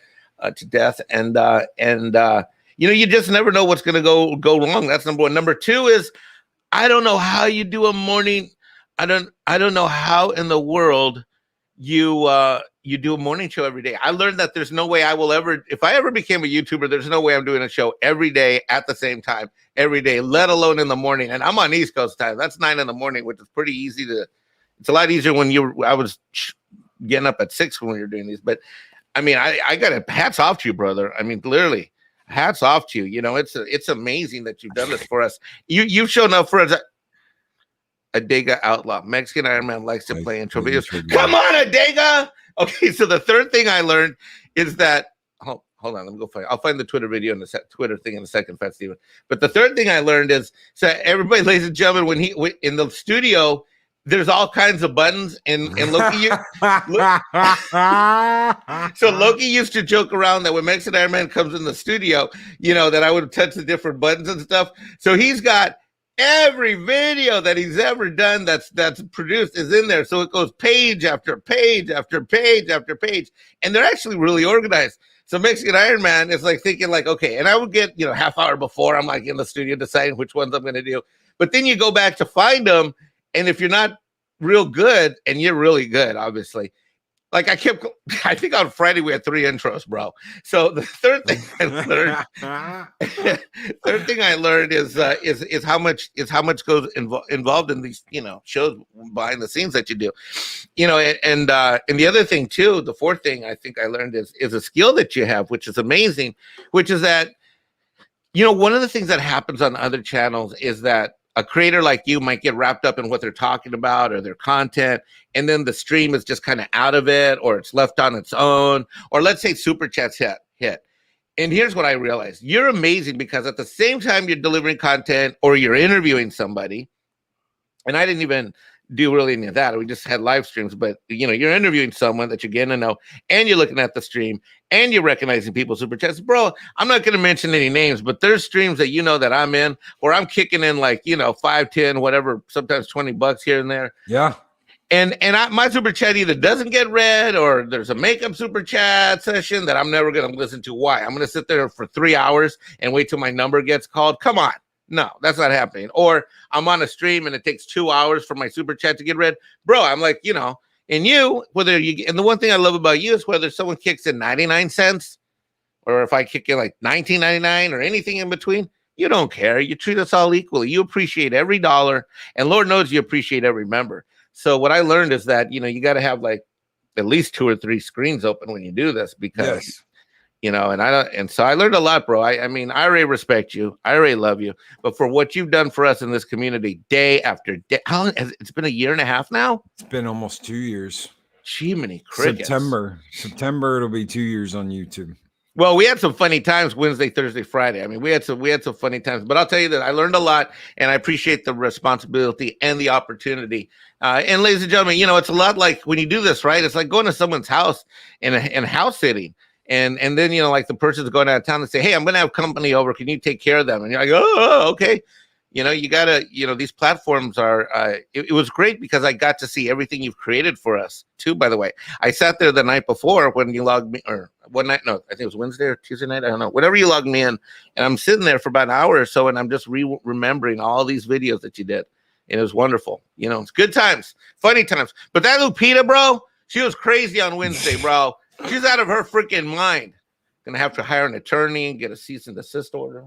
to death, and you just never know what's going to go wrong. That's number one. Number two is, I don't know how you do a morning. I don't know how in the world you do a morning show every day. I learned that there's no way I will ever, if I ever became a YouTuber, there's no way I'm doing a show every day at the same time, every day, let alone in the morning. And I'm on East Coast time. That's 9 a.m, which is pretty easy it's a lot easier when I was getting up at 6 when we were doing these. But I mean, I got hats off to you, brother. I mean, literally. Hats off to you. It's amazing that you've done this for us. You've shown up for us. Adega Outlaw, Mexican Ironman, likes to play intro videos. Come on, Adega. Okay, so the third thing I learned is that hold on, let me go find. I'll find the Twitter video and the Twitter thing in a second, Fat Steven. But the third thing I learned is, so everybody, ladies and gentlemen, when in the studio, there's all kinds of buttons, and Loki. So Loki used to joke around that when Mexican Ironman comes in the studio, that I would touch the different buttons and stuff. So he's got every video that he's ever done that's produced is in there. So it goes page after page after page after page, and they're actually really organized. So Mexican Ironman is like thinking like, okay, and I would get half hour before I'm like in the studio deciding which ones I'm going to do, but then you go back to find them. And if you're not real good, and you're really good, obviously, like I think on Friday we had 3 intros, bro. So the third thing I learned, is how much goes involved in these shows behind the scenes that you do, and the other thing too, the fourth thing I think I learned is a skill that you have, which is amazing, which is that one of the things that happens on other channels is that a creator like you might get wrapped up in what they're talking about or their content, and then the stream is just kind of out of it, or it's left on its own, or let's say super chats hit. And here's what I realized. You're amazing because at the same time you're delivering content or you're interviewing somebody, and I didn't even do really any of that. We just had live streams, but you're interviewing someone that you're getting to know, and you're looking at the stream, and you're recognizing people's super chats. Bro, I'm not going to mention any names, but there's streams that that I'm in, or I'm kicking in like 5, 10, whatever, sometimes $20 here and there. Yeah. And my super chat either doesn't get read, or there's a makeup super chat session that I'm never going to listen to. Why? I'm going to sit there for 3 hours and wait till my number gets called. Come on. No, that's not happening. Or I'm on a stream and it takes 2 hours for my super chat to get read. Bro, I'm like, and the one thing I love about you is whether someone kicks in 99 cents or if I kick in like 19.99 or anything in between, you don't care. You treat us all equally. You appreciate every dollar, and Lord knows you appreciate every member. So what I learned is that, you got to have like at least 2 or 3 screens open when you do this, because yes. And so I learned a lot, bro. I mean, I really respect you. I really love you. But for what you've done for us in this community day after day, how long it's been? 1.5 years now? It's been almost 2 years. Jiminy crickets. September, it'll be 2 years on YouTube. Well, we had some funny times Wednesday, Thursday, Friday. I mean, we had some funny times, but I'll tell you that I learned a lot, and I appreciate the responsibility and the opportunity. And ladies and gentlemen, it's a lot like when you do this, right? It's like going to someone's house and house sitting. And then, like the person's going out of town and say, hey, I'm going to have company over. Can you take care of them? And you're like, oh, okay. You got to, these platforms are, it was great because I got to see everything you've created for us too, by the way. I sat there the night before when you logged me, or one night, no, I think it was Wednesday or Tuesday night. I don't know. Whenever you logged me in, and I'm sitting there for about an hour or so, and I'm just remembering all these videos that you did. And it was wonderful. It's good times, funny times. But that Lupita, bro, she was crazy on Wednesday, bro. She's out of her freaking mind. Gonna have to hire an attorney and get a cease and desist order.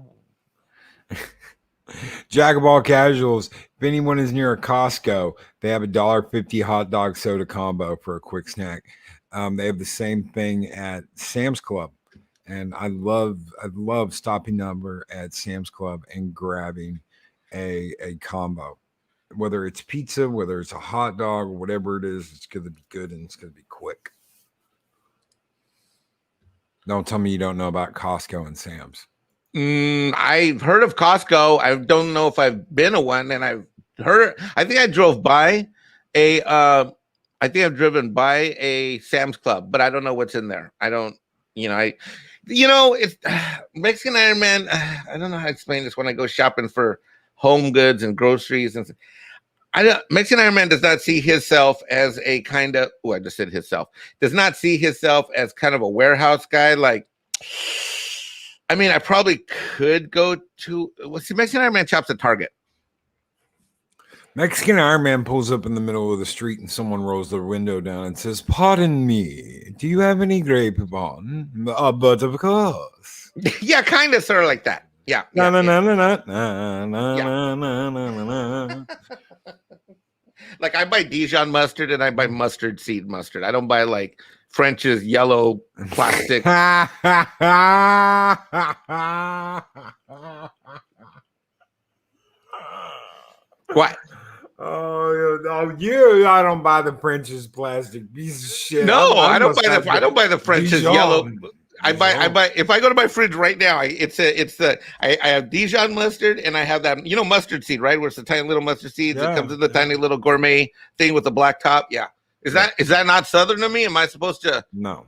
Jack of all casuals. If anyone is near a Costco, they have $1.50 hot dog soda combo for a quick snack. They have the same thing at Sam's Club, and I love stopping over at Sam's Club and grabbing a combo. whether it's pizza, whether it's a hot dog, whatever it is, it's going to be good and it's going to be quick. Don't tell me you don't know about Costco and Sam's. I've heard of Costco. I don't know if I've been to one, and I've heard. I think I drove by a. I think I've driven by a Sam's Club, but I don't know what's in there. I don't. It's Mexican Ironman. I don't know how to explain this when I go shopping for home goods and groceries and. Mexican Ironman does not see himself as a kind of. Oh, I just said himself. Does not see himself as kind of a warehouse guy. Like, I mean, I probably could go to. Well, see, Mexican Ironman shops at Target. Mexican Ironman pulls up in the middle of the street and someone rolls their window down and says, "Pardon me, do you have any grape bun?" But of course. Yeah, kind of, sort of like that. Yeah. No. Like I buy Dijon mustard and I buy mustard seed mustard. I don't buy like French's yellow plastic. What? You! I don't buy the French's plastic piece of shit. No, I don't buy the French's Dijon. yellow. I buy. If I go to my fridge right now, I have Dijon mustard and I have that mustard seed, right? Where it's the tiny little mustard seeds. It comes in the tiny little gourmet thing with the black top. Yeah, is that not Southern to me? Am I supposed to? No.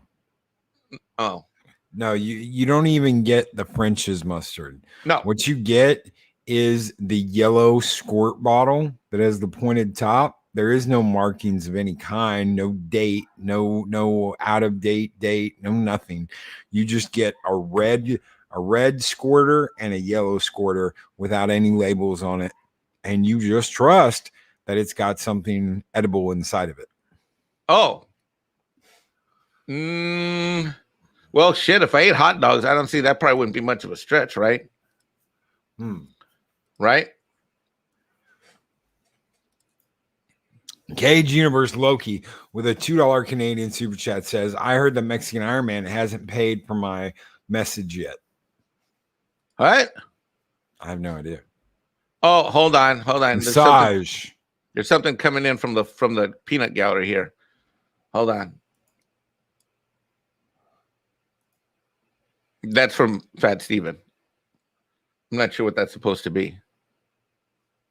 Oh no, you don't even get the French's mustard. No, what you get is the yellow squirt bottle that has the pointed top. There is no markings of any kind, no date, no out of date, no nothing. You just get a red squirter and a yellow squirter without any labels on it. And you just trust that it's got something edible inside of it. Oh. Well, shit, if I ate hot dogs, I don't see that probably wouldn't be much of a stretch, right? Right? Cage Universe Loki with a $2 Canadian super chat says, "I heard the Mexican Ironman hasn't paid for my message yet." What? I have no idea. Oh, hold on. Massage. There's something coming in from the peanut gallery here. Hold on. That's from Fat Steven. I'm not sure what that's supposed to be.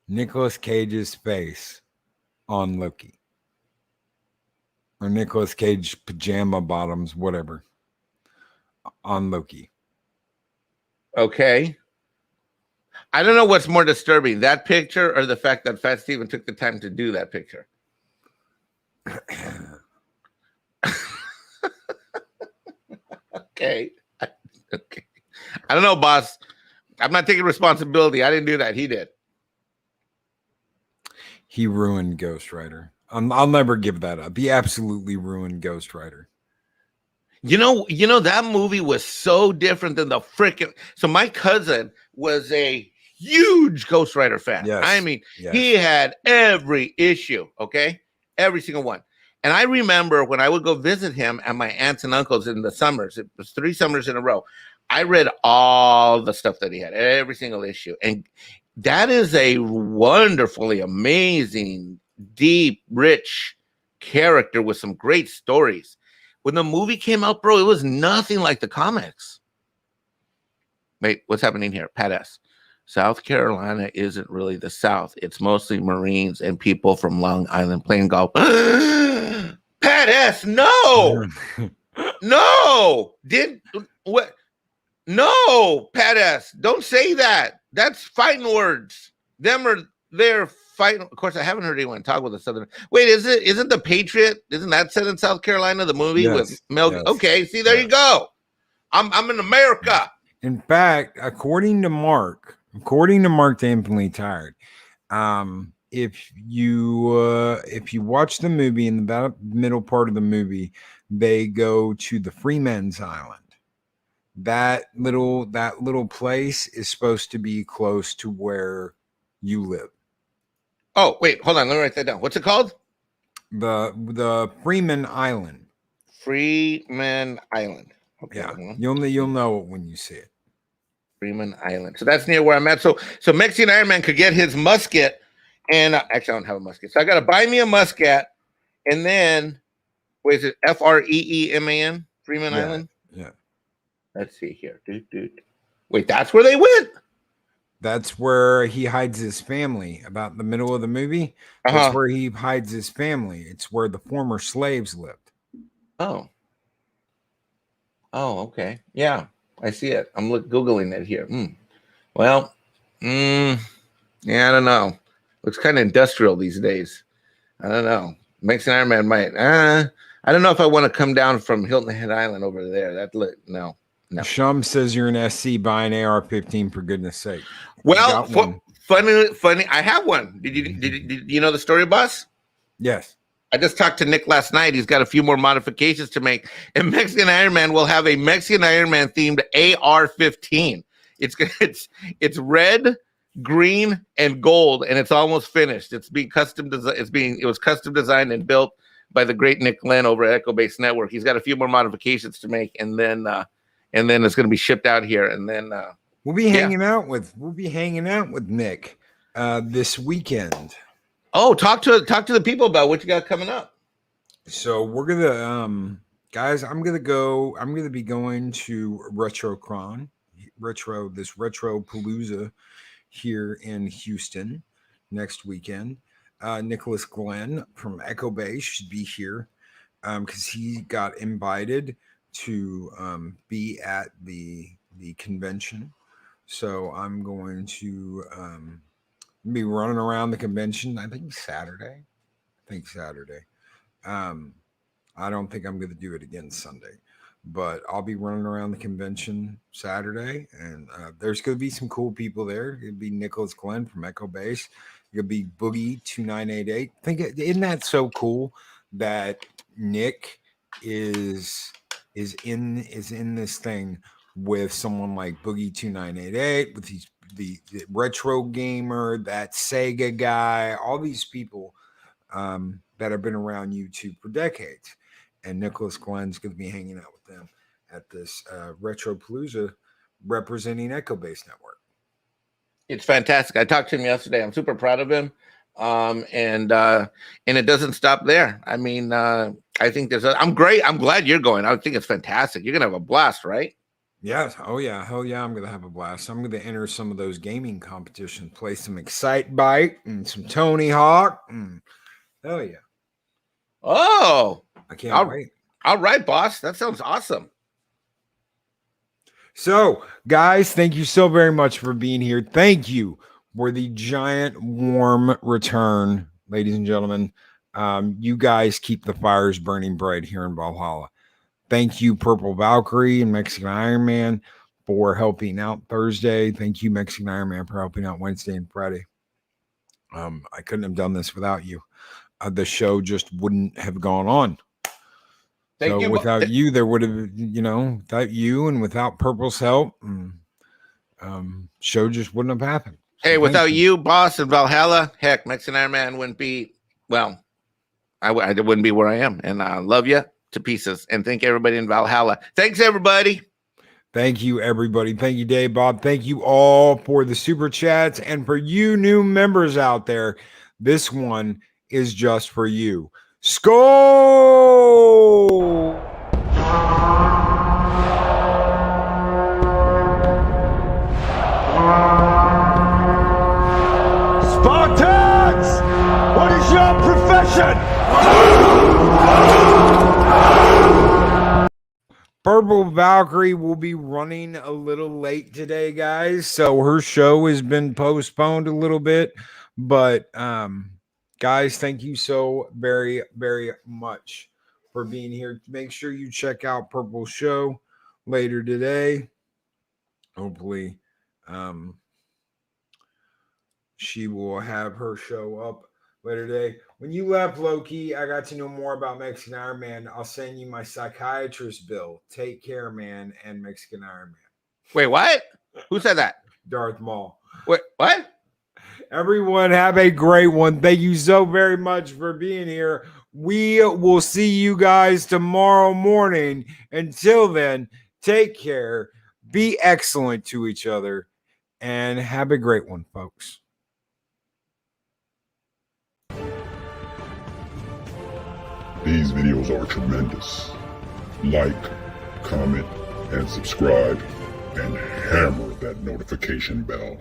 Nicolas Cage's face on Loki, or Nicolas Cage pajama bottoms, whatever, on Loki. Okay. I don't know what's more disturbing, that picture or the fact that Fat Steven took the time to do that picture. Okay. I don't know, boss. I'm not taking responsibility. I didn't do that. He did. He ruined Ghost Rider. I'll never give that up. He absolutely ruined Ghost Rider. You know that movie was so different than the freaking. So my cousin was a huge Ghost Rider fan. Yes. I mean, he had every issue. Okay, every single one. And I remember when I would go visit him at my aunts and uncles in the summers. It was 3 summers in a row. I read all the stuff that he had, every single issue, and that is a wonderfully amazing, deep, rich character with some great stories. When the movie came out, bro, it was nothing like the comics. Wait, what's happening here? Pat S. South Carolina isn't really the South. It's mostly Marines and people from Long Island playing golf. Pat S. No. No. What? No, Pat S. Don't say that. That's fighting words. They're fighting. Of course, I haven't heard anyone talk with a Southern. Wait, isn't the Patriot? Isn't that set in South Carolina? The movie with Mel. Yes. Okay, see, there you go. I'm in America. In fact, according to Mark Dampingly Tired, if you watch the movie, in the middle part of the movie, they go to the Freeman's Island. That little place is supposed to be close to where you live. Oh, wait, hold on. Let me write that down. What's it called? The Freeman Island. Freeman Island. Okay. Yeah, you'll know it when you see it. Freeman Island. So that's near where I'm at. So Mexican Ironman could get his musket And actually, I don't have a musket, so I got to buy me a musket, and then what is it? Freeman, Freeman Island. Yeah. Let's see here. Wait, that's where they went. That's where he hides his family. About the middle of the movie, that's where he hides his family. It's where the former slaves lived. Oh, okay. Yeah, I see it. I'm Googling it here. Well, yeah, I don't know. Looks kind of industrial these days. I don't know. Mexican Iron Man might. I don't know if I want to come down from Hilton Head Island over there. No. Shum says you're an SC. Buy an AR-15 for goodness sake. Well, funny. I have one. Did you know the story, boss? Yes. I just talked to Nick last night. He's got a few more modifications to make, and Mexican Iron Man will have a Mexican Iron Man themed AR-15. It's red, green, and gold, and it's almost finished. It's being custom designed. It was custom designed and built by the great Nick Glenn over at Echo Base Network. He's got a few more modifications to make, and then it's going to be shipped out here, and then we'll be hanging out with Nick this weekend. Oh, talk to the people about what you got coming up. So we're gonna guys, I'm gonna be going to Retro Palooza here in Houston next weekend. Nicholas Glenn from Echo Bay should be here because he got invited to be at the convention. So I'm going to be running around the convention. I think Saturday. I don't think I'm going to do it again Sunday, but I'll be running around the convention Saturday, and there's going to be some cool people there. It'll be Nicholas Glenn from Echo Base. It'll be Boogie 2988. Isn't that so cool that Nick is in this thing with someone like Boogie 2988, with the retro gamer, that Sega guy, all these people that have been around YouTube for decades. And Nicholas Glenn's going to be hanging out with them at this Retro Palooza representing Echo Base Network. It's fantastic. I talked to him yesterday. I'm super proud of him. And it doesn't stop there. I mean, I think I'm great. I'm glad you're going. I think it's fantastic. You're going to have a blast, right? Yes. Oh, yeah. Hell yeah. I'm going to have a blast. I'm going to enter some of those gaming competitions, play some Excite Bike and some Tony Hawk. Hell yeah. Oh, I can't wait. All right, boss. That sounds awesome. So, guys, thank you so very much for being here. Thank you for the giant warm return, ladies and gentlemen. You guys keep the fires burning bright here in Valhalla. Thank you, Purple Valkyrie and Mexican Iron Man, for helping out Thursday. Thank you, Mexican Iron Man, for helping out Wednesday and Friday. I couldn't have done this without you. The show just wouldn't have gone on. Thank you. Without you, there would have, without you and without Purple's help, show just wouldn't have happened. So hey, without you, boss, and Valhalla, heck, Mexican Iron Man wouldn't be, I wouldn't be where I am. And I love you to pieces. And thank everybody in Valhalla. Thanks, everybody. Thank you, everybody. Thank you, Dave, Bob. Thank you all for the super chats. And for you new members out there, this one is just for you. Skull! Spartans! What is your profession? Purple Valkyrie will be running a little late today, guys. So her show has been postponed a little bit. But guys, thank you so very, very much for being here. Make sure you check out Purple's show later today. Hopefully, she will have her show up later today. When you left, Loki, I got to know more about Mexican Iron Man. I'll send you my psychiatrist bill. Take care, man, and Mexican Iron Man. Wait, what? Who said that? Darth Maul. Wait, what? Everyone have a great one. Thank you so very much for being here. We will see you guys tomorrow morning. Until then, take care, be excellent to each other, and have a great one, folks. These videos are tremendous. Like, comment, and subscribe, and hammer that notification bell.